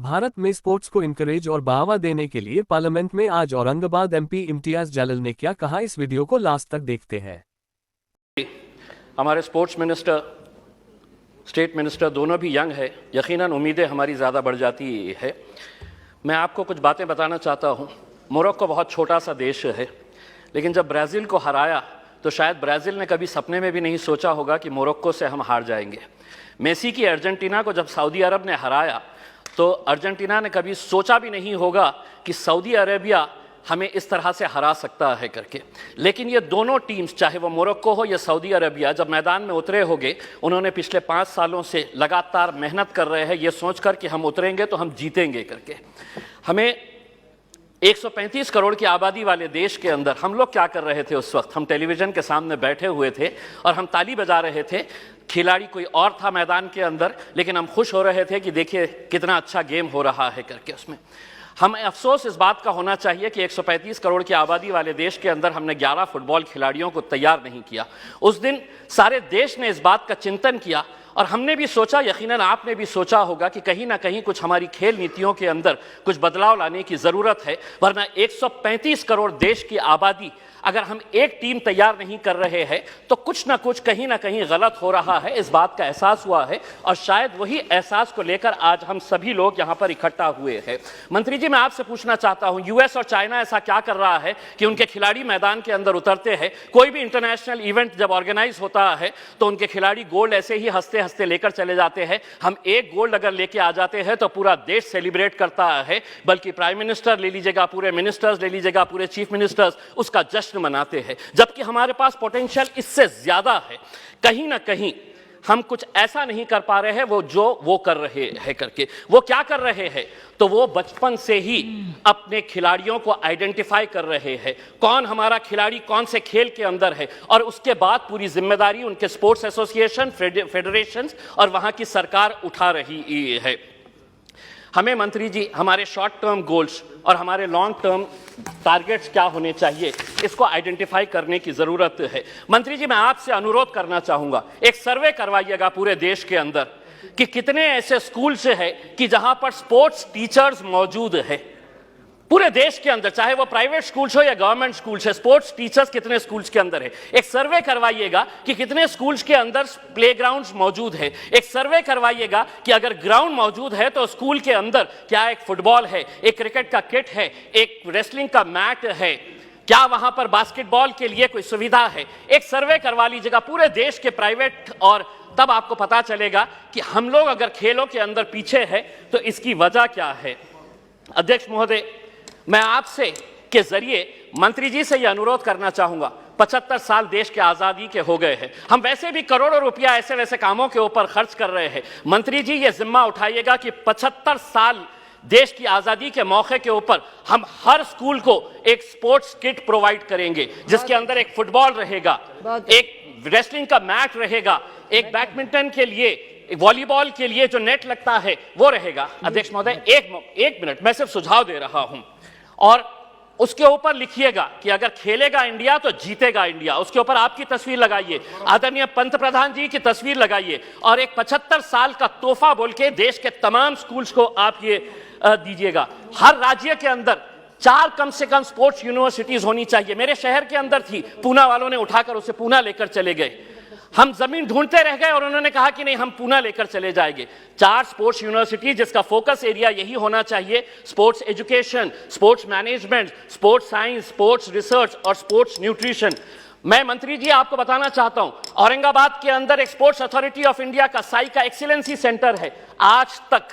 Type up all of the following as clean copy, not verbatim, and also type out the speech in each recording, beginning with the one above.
भारत में स्पोर्ट्स को इनकरेज और बढ़ावा देने के लिए पार्लियामेंट में आज औरंगाबाद एमपी इम्तियाज जलील ने क्या कहा, इस वीडियो को लास्ट तक देखते हैं। हमारे स्पोर्ट्स मिनिस्टर, स्टेट मिनिस्टर दोनों भी यंग है, यकीनन उम्मीदें हमारी ज़्यादा बढ़ जाती है। मैं आपको कुछ बातें बताना चाहता हूँ। मोरक्को बहुत छोटा सा देश है, लेकिन जब ब्राज़ील को हराया तो शायद ब्राज़ील ने कभी सपने में भी नहीं सोचा होगा कि मोरक्को से हम हार जाएंगे। मेसी की अर्जेंटीना को जब सऊदी अरब ने हराया तो अर्जेंटीना ने कभी सोचा भी नहीं होगा कि सऊदी अरेबिया हमें इस तरह से हरा सकता है करके। लेकिन ये दोनों टीम्स, चाहे वो मोरक्को हो या सऊदी अरेबिया, जब मैदान में उतरे होंगे, उन्होंने पिछले 5 सालों से लगातार मेहनत कर रहे हैं ये सोचकर कि हम उतरेंगे तो हम जीतेंगे करके। हमें 135 करोड़ की आबादी वाले देश के अंदर हम लोग क्या कर रहे थे उस वक्त? हम टेलीविज़न के सामने बैठे हुए थे और हम ताली बजा रहे थे। खिलाड़ी कोई और था मैदान के अंदर, लेकिन हम खुश हो रहे थे कि देखिए कितना अच्छा गेम हो रहा है करके। उसमें हमें अफसोस इस बात का होना चाहिए कि 135 करोड़ की आबादी वाले देश के अंदर हमने 11 फुटबॉल खिलाड़ियों को तैयार नहीं किया। उस दिन सारे देश ने इस बात का चिंतन किया और हमने भी सोचा, यकीनन आपने भी सोचा होगा कि कहीं ना कहीं कुछ हमारी खेल नीतियों के अंदर कुछ बदलाव लाने की ज़रूरत है, वरना 135 करोड़ देश की आबादी अगर हम एक टीम तैयार नहीं कर रहे हैं तो कुछ ना कुछ कहीं ना कहीं गलत हो रहा है। इस बात का एहसास हुआ है और शायद वही एहसास को लेकर आज हम सभी लोग यहाँ पर इकट्ठा हुए हैं। मंत्री जी, मैं आपसे पूछना चाहता हूँ, यूएस और चाइना ऐसा क्या कर रहा है कि उनके खिलाड़ी मैदान के अंदर उतरते हैं? कोई भी इंटरनेशनल इवेंट जब ऑर्गेनाइज होता है तो उनके खिलाड़ी गोल्ड ऐसे ही हंसते हंसते लेकर चले जाते हैं। हम एक गोल्ड अगर लेके आ जाते हैं तो पूरा देश सेलिब्रेट करता है, बल्कि प्राइम मिनिस्टर ले लीजिएगा, पूरे मिनिस्टर्स ले लीजिएगा, पूरे चीफ मिनिस्टर्स उसका जश्न मनाते हैं, जबकि हमारे पास पोटेंशियल इससे ज्यादा है। कहीं ना कहीं हम कुछ ऐसा नहीं कर पा रहे हैं वो कर रहे हैं करके। वो क्या कर रहे हैं? तो वो बचपन से ही अपने खिलाड़ियों को आइडेंटिफाई कर रहे हैं, कौन हमारा खिलाड़ी कौन से खेल के अंदर है, और उसके बाद पूरी जिम्मेदारी उनके स्पोर्ट्स एसोसिएशन, फेडरेशंस और वहां की सरकार उठा रही है। हमें मंत्री जी हमारे शॉर्ट टर्म गोल्स और हमारे लॉन्ग टर्म टारगेट्स क्या होने चाहिए, इसको आइडेंटिफाई करने की ज़रूरत है। मंत्री जी, मैं आपसे अनुरोध करना चाहूँगा, एक सर्वे करवाइएगा पूरे देश के अंदर कि कितने ऐसे स्कूल्स हैं कि जहाँ पर स्पोर्ट्स टीचर्स मौजूद है। पूरे देश के अंदर, चाहे वो प्राइवेट स्कूल्स हो या गवर्नमेंट स्कूल्स है, स्पोर्ट्स टीचर्स कितने स्कूल्स के अंदर है। एक सर्वे करवाइएगा कि कितने स्कूल्स के अंदर प्लेग्राउंड्स मौजूद है। एक सर्वे करवाइएगा कि अगर ग्राउंड मौजूद है तो स्कूल के अंदर क्या एक फुटबॉल है, एक क्रिकेट का किट है, एक रेसलिंग का मैट है, क्या वहां पर बास्केटबॉल के लिए कोई सुविधा है। एक सर्वे करवा लीजिएगा पूरे देश के प्राइवेट, और तब आपको पता चलेगा कि हम लोग अगर खेलों के अंदर पीछे है तो इसकी वजह क्या है। अध्यक्ष महोदय, मैं आपसे के जरिए मंत्री जी से यह अनुरोध करना चाहूंगा, 75 साल देश के आज़ादी के हो गए हैं, हम वैसे भी करोड़ों रुपया ऐसे वैसे कामों के ऊपर खर्च कर रहे हैं। मंत्री जी ये जिम्मा उठाइएगा कि 75 साल देश की आज़ादी के मौके के ऊपर हम हर स्कूल को एक स्पोर्ट्स किट प्रोवाइड करेंगे, जिसके अंदर एक फुटबॉल रहेगा, एक रेसलिंग का मैट रहेगा, एक बैडमिंटन के लिए, वॉलीबॉल के लिए जो नेट लगता है वो रहेगा। अध्यक्ष महोदय, एक मिनट, मैं सिर्फ सुझाव दे रहा हूं, और उसके ऊपर लिखिएगा कि अगर खेलेगा इंडिया तो जीतेगा इंडिया। उसके ऊपर आपकी तस्वीर लगाइए, आदरणीय पंत प्रधान जी की तस्वीर लगाइए, और एक 75 साल का तोहफा बोल के देश के तमाम स्कूल्स को आप ये दीजिएगा। हर राज्य के अंदर 4 कम से कम स्पोर्ट्स यूनिवर्सिटीज होनी चाहिए। मेरे शहर के अंदर थी, पूना वालों ने उठाकर उसे पूना लेकर चले गए। हम जमीन ढूंढते रह गए और उन्होंने कहा कि नहीं, हम पूना लेकर चले जाएंगे। 4 स्पोर्ट्स यूनिवर्सिटी जिसका फोकस एरिया यही होना चाहिए, sports education, sports management, sports science, sports research और स्पोर्ट्स न्यूट्रिशन। मैं मंत्री जी आपको बताना चाहता हूं, औरंगाबाद के अंदर एक स्पोर्ट्स अथॉरिटी ऑफ इंडिया का साई का एक्सीलेंसी सेंटर है। आज तक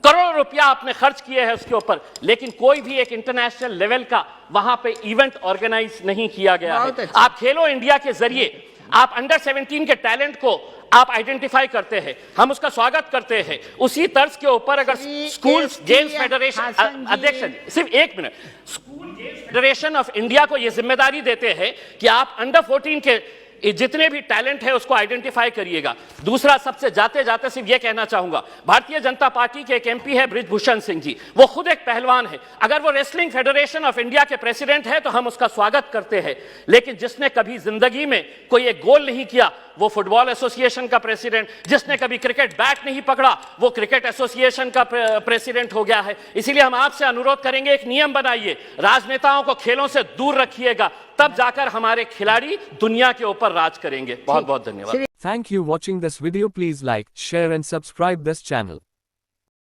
करोड़ों रुपया आपने खर्च किए हैं उसके ऊपर, लेकिन कोई भी एक इंटरनेशनल लेवल का वहां पे इवेंट ऑर्गेनाइज नहीं किया गया है। आप खेलो इंडिया के जरिए आप अंडर 17 के टैलेंट को आप आइडेंटिफाई करते हैं, हम उसका स्वागत करते हैं। उसी तर्ज के ऊपर अगर स्कूल गेम्स फेडरेशन, अध्यक्ष सिर्फ एक minute, school games federation of India को यह जिम्मेदारी देते हैं कि आप अंडर 14 के जितने भी टैलेंट है उसको आइडेंटिफाई करिएगा। दूसरा, सबसे जाते जाते सिर्फ ये कहना चाहूंगा, भारतीय जनता पार्टी के एक एमपी है बृजभूषण सिंह जी, वो खुद एक पहलवान है। अगर वो रेसलिंग फेडरेशन ऑफ इंडिया के प्रेसिडेंट है तो हम उसका स्वागत करते हैं, लेकिन जिसने कभी जिंदगी में कोई एक गोल नहीं किया वो फुटबॉल एसोसिएशन का प्रेसिडेंट, जिसने कभी क्रिकेट बैट नहीं पकड़ा वो क्रिकेट एसोसिएशन का प्रेसिडेंट हो गया है। इसीलिए हम आपसे अनुरोध करेंगे, एक नियम बनाइए, राजनेताओं को खेलों से दूर रखिएगा, तब जाकर हमारे खिलाड़ी दुनिया के ऊपर राज करेंगे। बहुत बहुत धन्यवाद। Thank you watching this video. Please like, share and subscribe this channel.